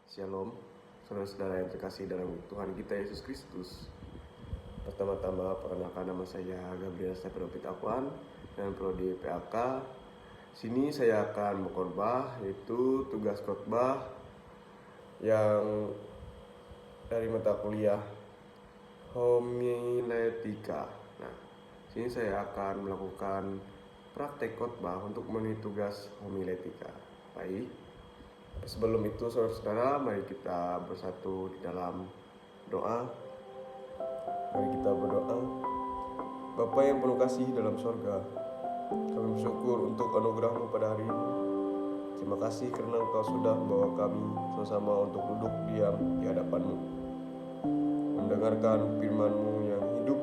Shalom, saudara-saudara yang terkasih dalam Tuhan kita Yesus Kristus. Pertama-tama, perkenalkan nama saya Gabriel Stefano Pitakuan dan prodi PAK. Sini saya akan berkhotbah, yaitu tugas khotbah yang dari mata kuliah homiletika. Nah, sini saya akan melakukan praktek khotbah untuk memenuhi tugas homiletika. Baik. Sebelum itu, saudara-saudara, mari kita bersatu di dalam doa. Mari kita berdoa. Bapa yang penuh kasih dalam sorga, kami bersyukur untuk anugerah-Mu pada hari ini. Terima kasih karena Engkau sudah membawa kami sama-sama untuk duduk diam di hadapan-Mu, mendengarkan firman-Mu yang hidup.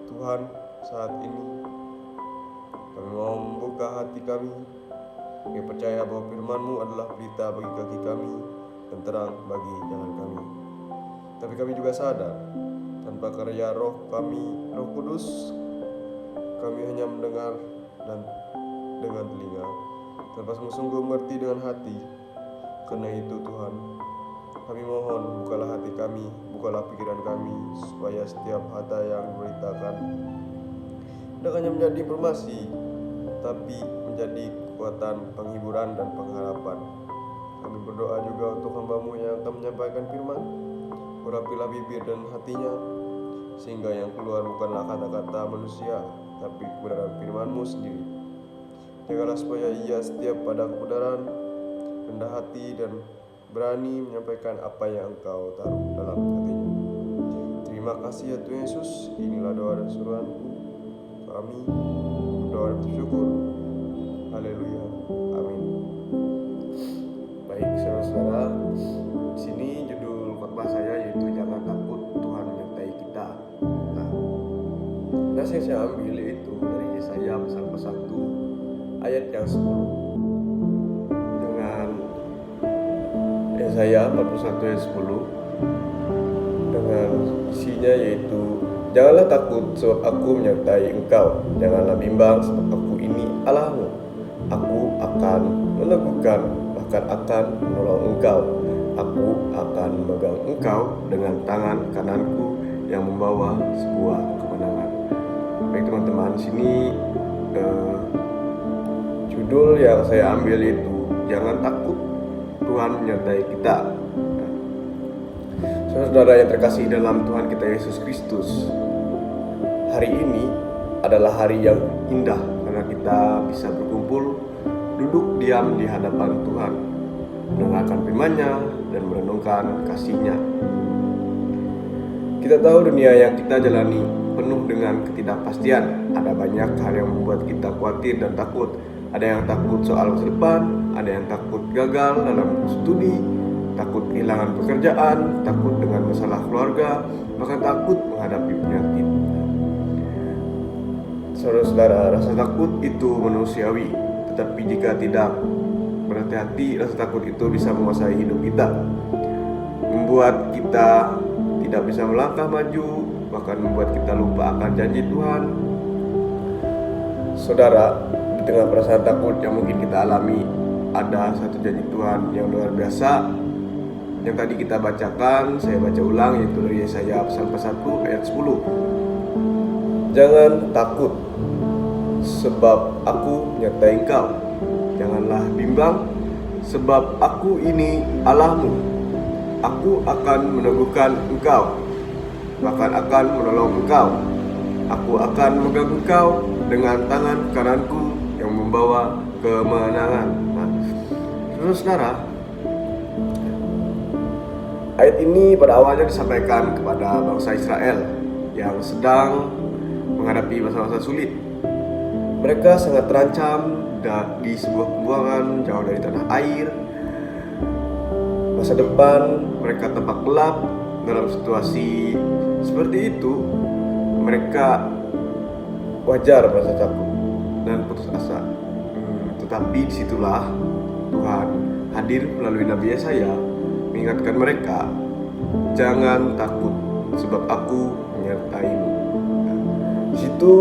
Tuhan, saat ini kami mau membuka hati kami. Kami percaya bahwa firman-Mu adalah berita bagi kaki kami dan terang bagi jalan kami. Tapi kami juga sadar, tanpa karya roh kami, Roh Kudus, kami hanya mendengar dan dengan telinga, tanpa sungguh-sungguh mengerti dengan hati. Karena itu Tuhan, kami mohon bukalah hati kami, bukalah pikiran kami, supaya setiap kata yang diberitakan tidak hanya menjadi informasi, tapi menjadi kekuatan, penghiburan, dan pengharapan. Kami berdoa juga untuk hamba-Mu yang akan menyampaikan firman. Urapilah bibir dan hatinya, sehingga yang keluar bukanlah kata-kata manusia, tapi kebenaran firman-Mu sendiri. Jagalah supaya ia setiap pada kebenaran, rendah hati, dan berani menyampaikan apa yang Engkau taruh dalam hatinya. Terima kasih ya Tuhan Yesus. Inilah doa dan suruhan-Ku. Kami berdoa dan bersyukur. Haleluya, amin. Baik, saudara-saudara, di sini judul khotbah saya yaitu jangan takut, Tuhan menyertai kita. Nah, nas yang saya ambil itu dari Yesaya pasal 1 ayat yang 10 dengan Yesaya 41 ayat 10 dengan isinya yaitu janganlah takut sebab aku menyertai engkau, janganlah bimbang sebab aku ini Allahmu. Aku akan meneguhkan, bahkan akan menolong engkau. Aku akan memegang engkau dengan tangan kananku yang membawa sebuah kemenangan. Baik teman-teman, sini judul yang saya ambil itu jangan takut, Tuhan menyertai kita. Saudara-saudara yang terkasih dalam Tuhan kita Yesus Kristus, hari ini adalah hari yang indah karena kita bisa berkumpul, duduk diam di hadapan Tuhan, mendengarkan firman-Nya dan merenungkan kasih-Nya. Kita tahu dunia yang kita jalani penuh dengan ketidakpastian. Ada banyak hal yang membuat kita khawatir dan takut. Ada yang takut soal masa depan, ada yang takut gagal dalam studi, takut kehilangan pekerjaan, takut dengan masalah keluarga, bahkan takut menghadapi penyakit. Saudara-saudara, rasa takut itu manusiawi, tetapi jika tidak berhati-hati, rasa takut itu bisa menguasai hidup kita, membuat kita tidak bisa melangkah maju, bahkan membuat kita lupa akan janji Tuhan. Saudara, di tengah perasaan takut yang mungkin kita alami, ada satu janji Tuhan yang luar biasa yang tadi kita bacakan. Saya baca ulang, yaitu dari Yesaya pasal 1 ayat 10. Jangan takut sebab aku menyertai engkau, janganlah bimbang sebab aku ini Allahmu. Aku akan meneguhkan engkau, bahkan akan menolong engkau. Aku akan memegang engkau dengan tangan kananku yang membawa kemenangan. Nah, saudara-saudara, ayat ini pada awalnya disampaikan kepada bangsa Israel yang sedang menghadapi masa-masa sulit. Mereka sangat terancam di sebuah pembuangan jauh dari tanah air. Masa depan mereka tampak gelap. Dalam situasi seperti itu, mereka wajar merasa takut dan putus asa. Tetapi disitulah Tuhan hadir melalui Nabi Yesaya mengingatkan mereka, jangan takut sebab aku menyertaimu. Di situ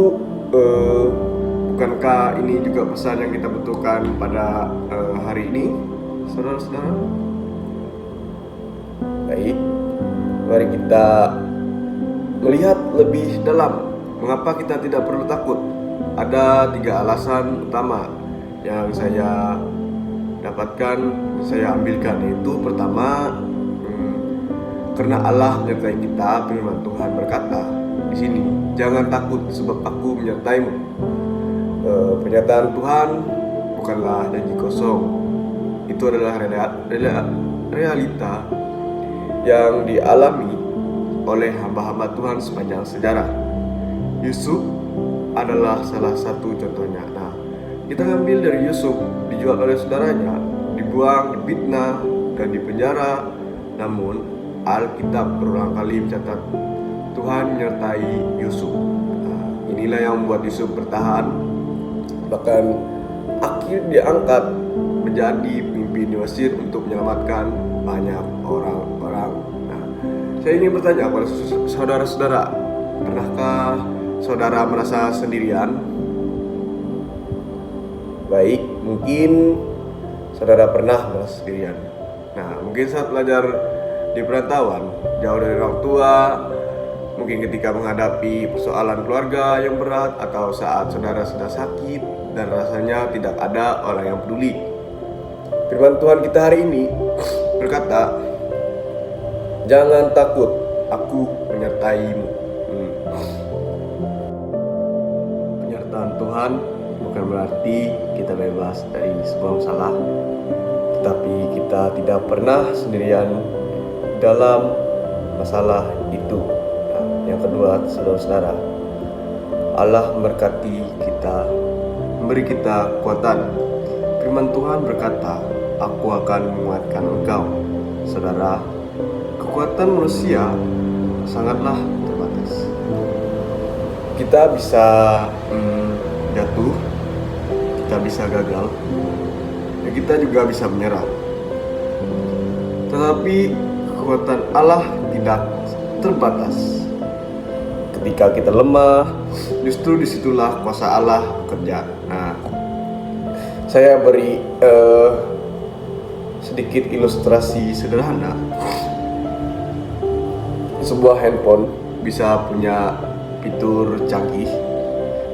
bukankah ini juga pesan yang kita butuhkan pada hari ini, saudara-saudara? mari kita melihat lebih dalam mengapa kita tidak perlu takut. Ada 3 alasan utama yang saya dapatkan, saya ambilkan, yaitu pertama, karena Allah menyertai kita. Firman Tuhan berkata di sini, jangan takut sebab aku menyertaimu. Pernyataan Tuhan bukanlah janji kosong. Itu adalah realita yang dialami oleh hamba-hamba Tuhan sepanjang sejarah. Yusuf adalah salah satu contohnya. Nah, kita ngambil dari Yusuf, dijual oleh saudaranya, dibuang, difitnah, dan dipenjara. Namun Alkitab berulang kali mencatat Tuhan menyertai Yusuf. Nah, inilah yang membuat Yusuf bertahan, bahkan akhirnya diangkat menjadi pemimpin di Mesir untuk menyelamatkan banyak orang-orang. Nah, saya ingin bertanya kepada saudara-saudara, pernahkah saudara merasa sendirian? Baik, mungkin saudara pernah merasa sendirian. Nah, mungkin saat belajar di perantauan, jauh dari orang tua, mungkin ketika menghadapi persoalan keluarga yang berat, atau saat saudara sedang sakit dan rasanya tidak ada orang yang peduli. Firman Tuhan kita hari ini berkata, jangan takut, aku menyertaimu. Penyertaan Tuhan bukan berarti kita bebas dari sebuah masalah, tetapi kita tidak pernah sendirian dalam masalah itu. Nah, yang kedua, saudara-saudara, Allah memberkati kita, memberi kita kekuatan. Firman Tuhan berkata, aku akan menguatkan engkau. Saudara, kekuatan manusia sangatlah terbatas. Kita bisa jatuh, kita bisa gagal, dan kita juga bisa menyerah. Tetapi kekuatan Allah tidak terbatas. Ketika kita lemah, justru disitulah kuasa Allah bekerja. Nah, saya beri sedikit ilustrasi sederhana. Sebuah handphone bisa punya fitur canggih,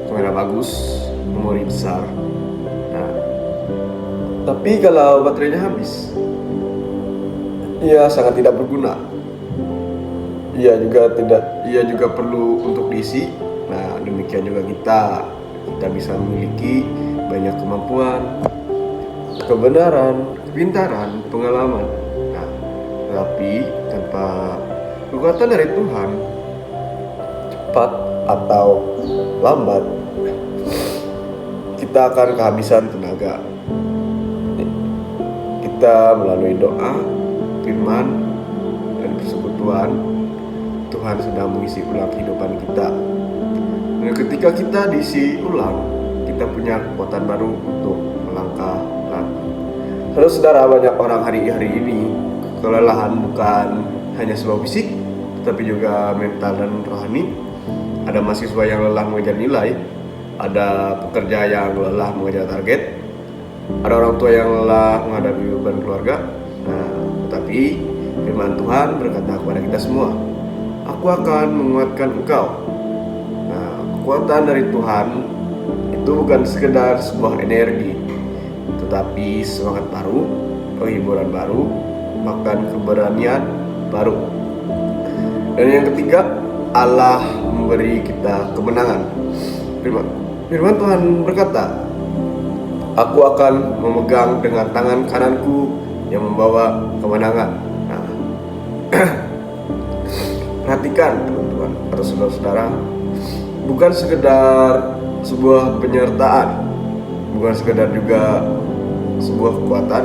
kamera bagus, memori besar. Nah, tapi kalau baterainya habis, ia sangat tidak berguna. Ia juga perlu untuk diisi. Nah, demikian juga kita bisa memiliki banyak kemampuan, kebenaran, kepintaran, pengalaman. Nah, tetapi tanpa kekuatan dari Tuhan, cepat atau lambat, kita akan kehabisan tenaga. Kita melalui doa, firman, dan persekutuan, Tuhan sedang mengisi ulang kehidupan kita. Dan ketika kita diisi ulang, kita punya kekuatan baru untuk melangkah lagi. Saudara, banyak orang hari-hari ini kelelahan bukan hanya sebab fisik, tapi juga mental dan rohani. Ada mahasiswa yang lelah mengejar nilai, ada pekerja yang lelah mengejar target, ada orang tua yang lelah menghadapi beban keluarga. Nah, tetapi firman Tuhan berkata kepada kita semua, aku akan menguatkan engkau. Nah, kekuatan dari Tuhan itu bukan sekedar sebuah energi, tetapi semangat baru, penghiburan baru, bahkan keberanian baru. Dan yang ketiga, Allah memberi kita kemenangan. Firman Tuhan berkata, aku akan memegang dengan tangan kananku yang membawa kemenangan. Nah, perhatikan teman-teman atau saudara-saudara, bukan sekedar sebuah penyertaan, bukan sekedar juga sebuah kekuatan,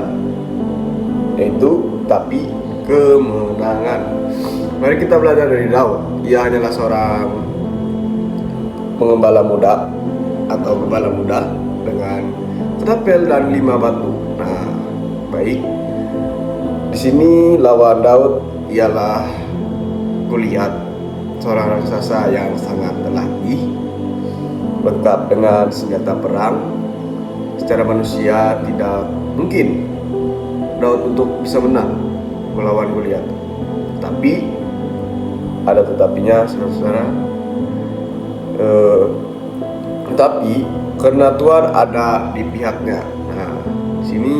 yaitu tapi kemenangan. Mari kita belajar dari Daud. Ia hanyalah seorang pengembala muda atau gembala muda dengan ketapel dan 5 batu. Nah, baik. Di sini lawan Daud ialah Goliat, seorang raksasa yang sangat terlatih, lengkap dengan senjata perang. Secara manusia tidak mungkin Daud untuk bisa menang melawan Goliat. Tapi ada tetapinya, saudara-saudara. Tetapi karena Tuhan ada di pihaknya. Nah, di sini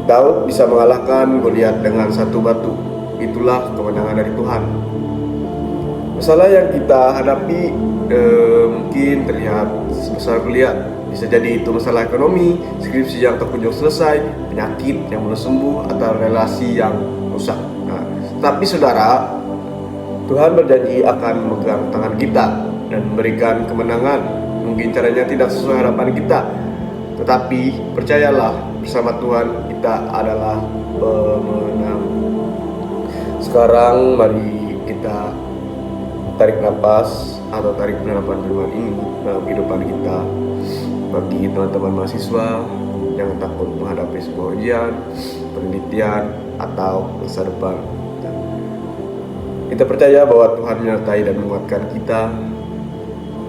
Daud bisa mengalahkan Goliat dengan satu batu. Itulah kemenangan dari Tuhan. Masalah yang kita hadapi mungkin terlihat sebesar Goliat. Bisa jadi itu masalah ekonomi, skripsi yang tak kunjung selesai, penyakit yang belum sembuh, atau relasi yang rusak. Nah, tapi saudara, Tuhan berjanji akan memegang tangan kita dan memberikan kemenangan. Mungkin caranya tidak sesuai harapan kita, tetapi percayalah, bersama Tuhan kita adalah pemenang. Sekarang mari kita tarik nafas atau tarik penerapan firman ini dalam kehidupan kita. Bagi teman-teman mahasiswa, jangan takut menghadapi sebuah ujian, penelitian, atau masa depan. Kita percaya bahwa Tuhan menyertai dan menguatkan kita.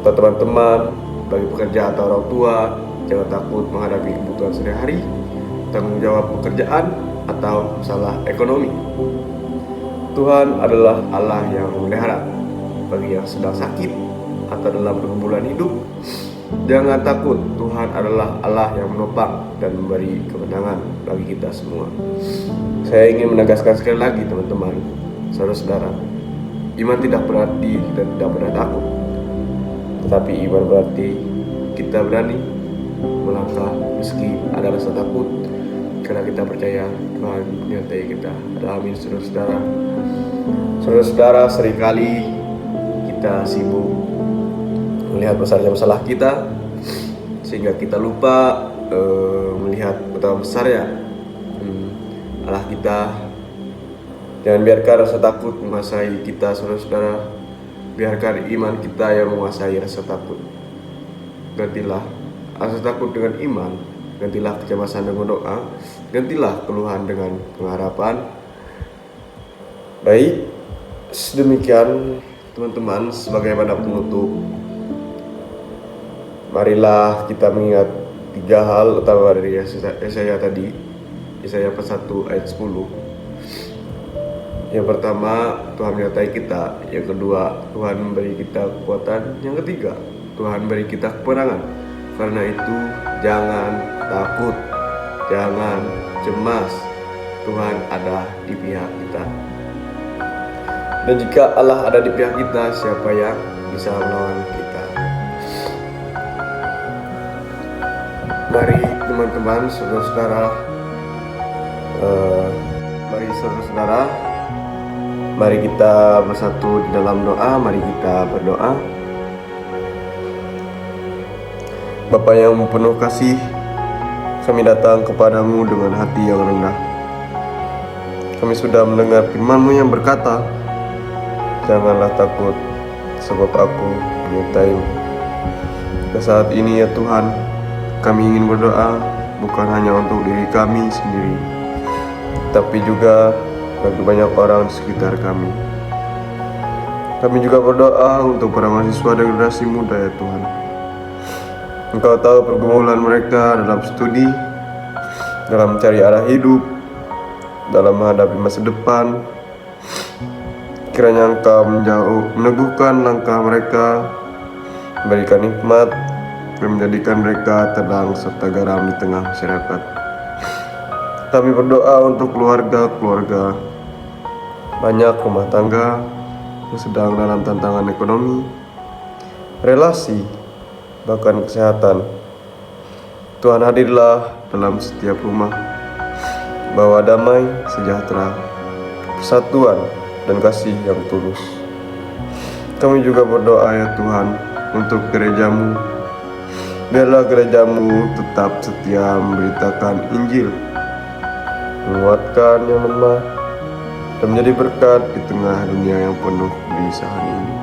Atau teman-teman, bagi pekerja atau orang tua, jangan takut menghadapi kebutuhan sehari-hari, tanggung jawab pekerjaan, atau masalah ekonomi. Tuhan adalah Allah yang memelihara. Bagi yang sedang sakit atau dalam pergumulan hidup, jangan takut, Tuhan adalah Allah yang menopang dan memberi kemenangan bagi kita semua. Saya ingin menegaskan sekali lagi teman-teman, saudara-saudara, iman tidak berarti kita tidak pernah takut. Tetapi iman berarti kita berani melangkah meski ada rasa takut, karena kita percaya Tuhan menyertai kita. Amin, saudara-saudara. Saudara-saudara, seringkali kita sibuk melihat besarnya masalah kita sehingga kita lupa melihat betapa besarnya Allah kita. Jangan biarkan rasa takut menguasai kita, saudara-saudara. Biarkan iman kita yang menguasai rasa takut. Gantilah rasa takut dengan iman, gantilah kecemasan dengan doa, gantilah keluhan dengan pengharapan. Baik, sedemikian teman-teman, sebagaimana penutup, marilah kita mengingat 3 hal utama dari Yesaya tadi. Yesaya 1 ayat 10. Yang pertama, Tuhan menyertai kita. Yang kedua, Tuhan memberi kita kekuatan. Yang ketiga, Tuhan beri kita kemenangan. Karena itu, jangan takut, jangan cemas. Tuhan ada di pihak kita. Dan jika Allah ada di pihak kita, siapa yang bisa melawan kita? Mari teman-teman, saudara-saudara, mari kita bersatu di dalam doa. Mari kita berdoa. Bapa yang penuh kasih, kami datang kepadamu dengan hati yang rendah. Kami sudah mendengar firman-Mu yang berkata, janganlah takut, sebab aku menyertai-mu. Dan saat ini ya Tuhan, kami ingin berdoa bukan hanya untuk diri kami sendiri, tapi juga bagi banyak orang di sekitar kami. Kami juga berdoa untuk para mahasiswa dan generasi muda ya Tuhan. Engkau tahu pergumulan mereka dalam studi, dalam mencari arah hidup, dalam menghadapi masa depan. Kiranya Engkau meneguhkan langkah mereka, memberikan hikmat, dan menjadikan mereka terang serta garam di tengah masyarakat. Kami berdoa untuk keluarga-keluarga, banyak rumah tangga yang sedang dalam tantangan ekonomi, relasi, bahkan kesehatan. Tuhan hadirlah dalam setiap rumah, bawa damai, sejahtera, persatuan, dan kasih yang tulus. Kami juga berdoa ya Tuhan untuk gereja-Mu. Biarlah gereja-Mu tetap setia memberitakan Injil, menguatkan yang lemah, dan menjadi berkat di tengah dunia yang penuh kegelisahan ini.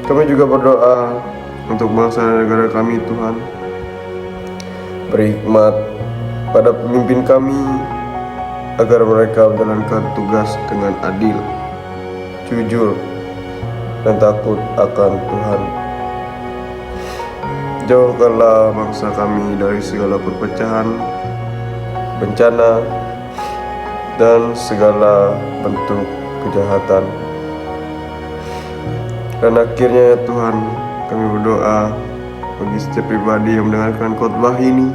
Kami juga berdoa untuk bangsa dan negara kami Tuhan. Beri hikmat pada pemimpin kami, agar mereka menjalankan tugas dengan adil, jujur, dan takut akan Tuhan. Jauhkanlah bangsa kami dari segala perpecahan, bencana, dan segala bentuk kejahatan. Dan akhirnya ya Tuhan, kami berdoa bagi setiap pribadi yang mendengarkan khotbah ini,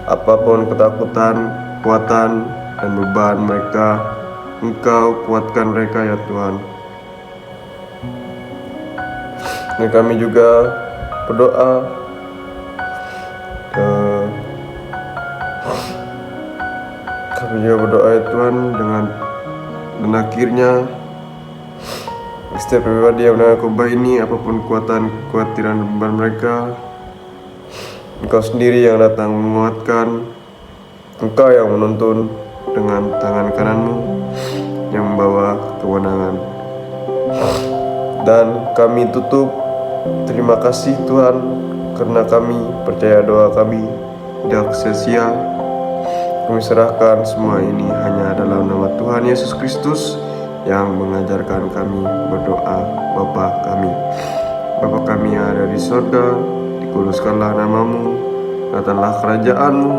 apapun ketakutan, kekuatan, dan beban mereka, Engkau kuatkan mereka ya Tuhan. Dan kami juga berdoa ya Tuhan, dan akhirnya setiap pribadi yang mendengar khotbah ini, apapun kekuatan, kekhawatiran, dan beban mereka, Engkau sendiri yang datang menguatkan, Engkau yang menuntun dengan tangan kananmu yang membawa kemenangan. Dan kami tutup, terima kasih Tuhan, karena kami percaya doa kami tidak sia-sia. Kami serahkan semua ini hanya dalam nama Tuhan Yesus Kristus yang mengajarkan kami berdoa. Bapa kami yang ada di sorga, dikuduskanlah namamu, datanglah kerajaanmu,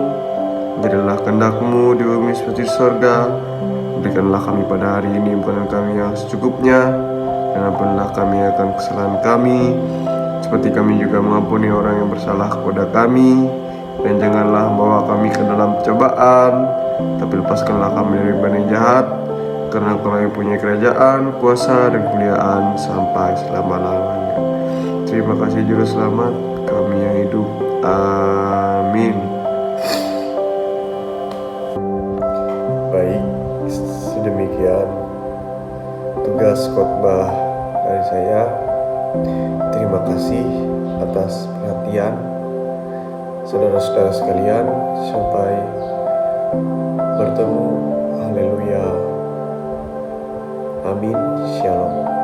jadilah kehendak-Mu di bumi seperti di sorga. Berikanlah kami pada hari ini makanan kami yang secukupnya, dan ampunilah kami akan kesalahan kami, seperti kami juga mengampuni orang yang bersalah kepada kami. Dan janganlah membawa kami ke dalam pencobaan, tapi lepaskanlah kami dari yang jahat, karena Engkau yang punya kerajaan, kuasa, dan kemuliaan sampai selama-lamanya. Terima kasih Juru Selamat kami yang hidup. Amin. Baik, sedemikian tugas khotbah dari saya. Terima kasih atas perhatian saudara-saudara sekalian. Sampai bertemu. Haleluya. Amin. Shalom.